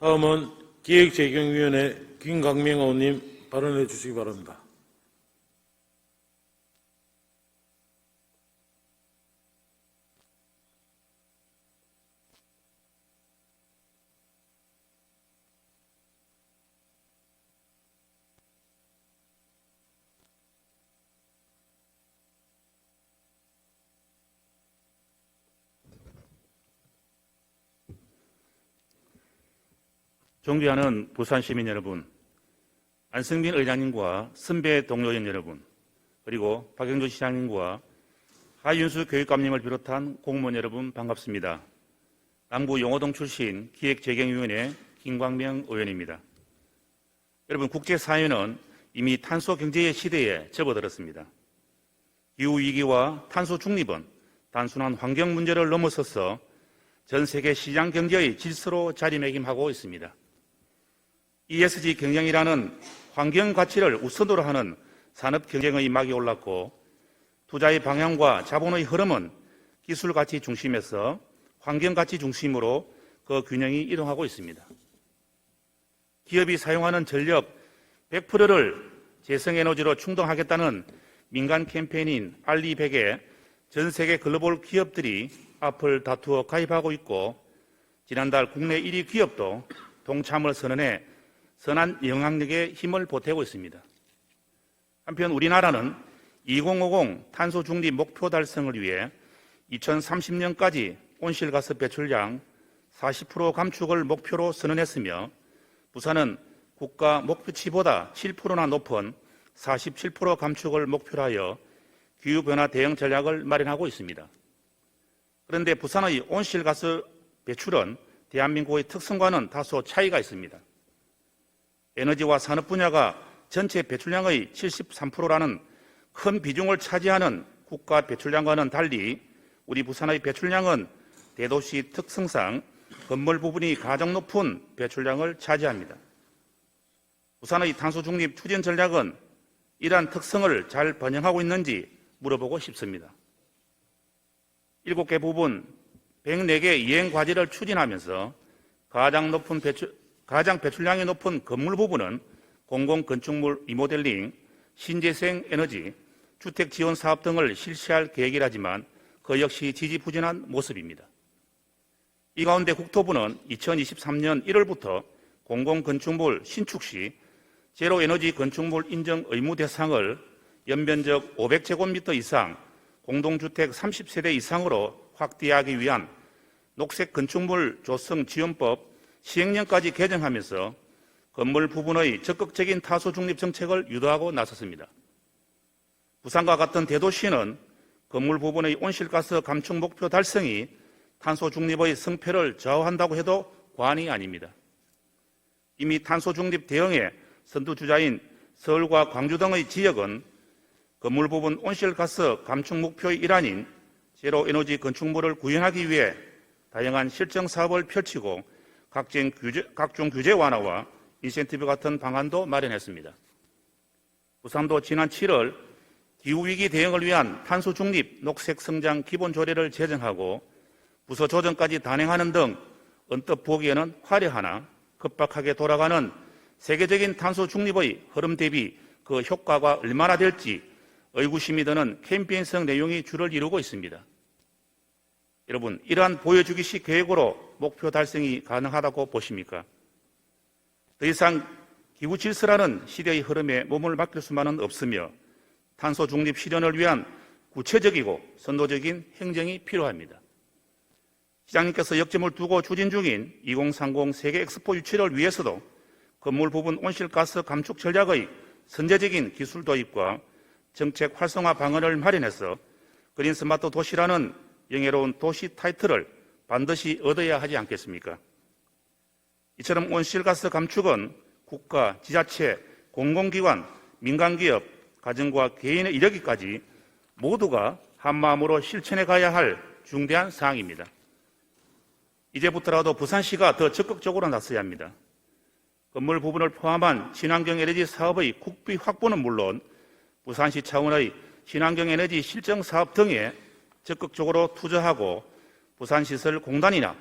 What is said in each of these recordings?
다음은 기획재경위원회 김광명 의원님 발언해 주시기 바랍니다. 존경하는 부산 시민 여러분, 안승민 의장님과 선배 동료연 여러분, 그리고 박영주 시장님과 하윤수 교육감님을 비롯한 공무원 여러분 반갑습니다. 남구 용호동 출신 기획재경위원회 김광명 의원입니다. 여러분, 국제사회는 이미 탄소 경제의 시대에 접어들었습니다. 기후위기와 탄소 중립은 단순한 환경 문제를 넘어서서 전 세계 시장 경제의 질서로 자리매김하고 있습니다. ESG 경영이라는 환경 가치를 우선으로 하는 산업 경쟁의 막이 올랐고, 투자의 방향과 자본의 흐름은 기술 가치 중심에서 환경 가치 중심으로 그 균형이 이동하고 있습니다. 기업이 사용하는 전력 100%를 재생에너지로 충당하겠다는 민간 캠페인인 알리100에 전 세계 글로벌 기업들이 앞을 다투어 가입하고 있고, 지난달 국내 1위 기업도 동참을 선언해 선한 영향력에 힘을 보태고 있습니다. 한편 우리나라는 2050 탄소 중립 목표 달성을 위해 2030년까지 온실가스 배출량 40% 감축을 목표로 선언했으며, 부산은 국가 목표치보다 7%나 높은 47% 감축을 목표로 하여 기후변화 대응 전략을 마련하고 있습니다. 그런데 부산의 온실가스 배출은 대한민국의 특성과는 다소 차이가 있습니다. 에너지와 산업 분야가 전체 배출량의 73%라는 큰 비중을 차지하는 국가 배출량과는 달리 우리 부산의 배출량은 대도시 특성상 건물 부분이 가장 높은 배출량을 차지합니다. 부산의 탄소 중립 추진 전략은 이러한 특성을 잘 반영하고 있는지 물어보고 싶습니다. 7개 부분 104개 이행 과제를 추진하면서 가장 배출량이 높은 건물 부분은 공공건축물 리모델링, 신재생 에너지, 주택 지원 사업 등을 실시할 계획이라지만 그 역시 지지부진한 모습입니다. 이 가운데 국토부는 2023년 1월부터 공공건축물 신축 시 제로에너지 건축물 인정 의무 대상을 연면적 500제곱미터 이상, 공동주택 30세대 이상으로 확대하기 위한 녹색 건축물 조성 지원법 시행령까지 개정하면서 건물 부분의 적극적인 탄소 중립 정책을 유도하고 나섰습니다. 부산과 같은 대도시는 건물 부분의 온실가스 감축 목표 달성이 탄소 중립의 성패를 좌우한다고 해도 과언이 아닙니다. 이미 탄소 중립 대응의 선두주자인 서울과 광주 등의 지역은 건물 부분 온실가스 감축 목표의 일환인 제로에너지 건축물을 구현하기 위해 다양한 실증 사업을 펼치고 각종 규제 완화와 인센티브 같은 방안도 마련했습니다. 부산도 지난 7월 기후위기 대응을 위한 탄소 중립 녹색 성장 기본 조례를 제정하고 부서 조정까지 단행하는 등 언뜻 보기에는 화려하나 급박하게 돌아가는 세계적인 탄소 중립의 흐름 대비 그 효과가 얼마나 될지 의구심이 드는 캠페인성 내용이 주를 이루고 있습니다. 여러분, 이러한 보여주기식 계획으로 목표 달성이 가능하다고 보십니까? 더 이상 기후 질서라는 시대의 흐름에 몸을 맡길 수만은 없으며 탄소 중립 실현을 위한 구체적이고 선도적인 행정이 필요합니다. 시장님께서 역점을 두고 추진 중인 2030 세계 엑스포 유치를 위해서도 건물 부분 온실가스 감축 전략의 선제적인 기술 도입과 정책 활성화 방안을 마련해서 그린 스마트 도시라는 영예로운 도시 타이틀을 반드시 얻어야 하지 않겠습니까? 이처럼 온실가스 감축은 국가, 지자체, 공공기관, 민간기업, 가정과 개인의 이르기까지 모두가 한마음으로 실천해 가야 할 중대한 사항입니다. 이제부터라도 부산시가 더 적극적으로 나서야 합니다. 건물 부분을 포함한 친환경 에너지 사업의 국비 확보는 물론 부산시 차원의 친환경 에너지 실증 사업 등에 적극적으로 투자하고 부산시설공단이나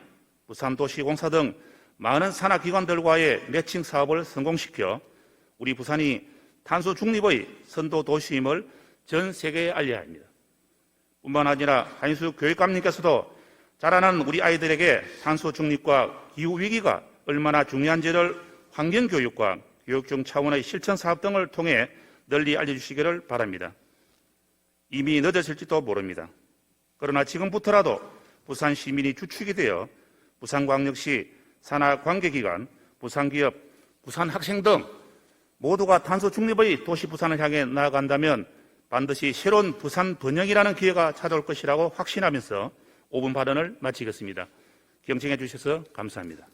부산도시공사 등 많은 산하기관들과의 매칭 사업을 성공시켜 우리 부산이 탄소 중립의 선도 도시임을 전 세계에 알려야 합니다. 뿐만 아니라 한인수 교육감님께서도 자라는 우리 아이들에게 탄소 중립과 기후 위기가 얼마나 중요한지를 환경교육과 교육중 차원의 실천 사업 등을 통해 널리 알려주시기를 바랍니다. 이미 늦어질지도 모릅니다. 그러나 지금부터라도 부산 시민이 주축이 되어 부산광역시 산하관계기관, 부산기업, 부산학생 등 모두가 탄소 중립의 도시 부산을 향해 나아간다면 반드시 새로운 부산 번영이라는 기회가 찾아올 것이라고 확신하면서 5분 발언을 마치겠습니다. 경청해 주셔서 감사합니다.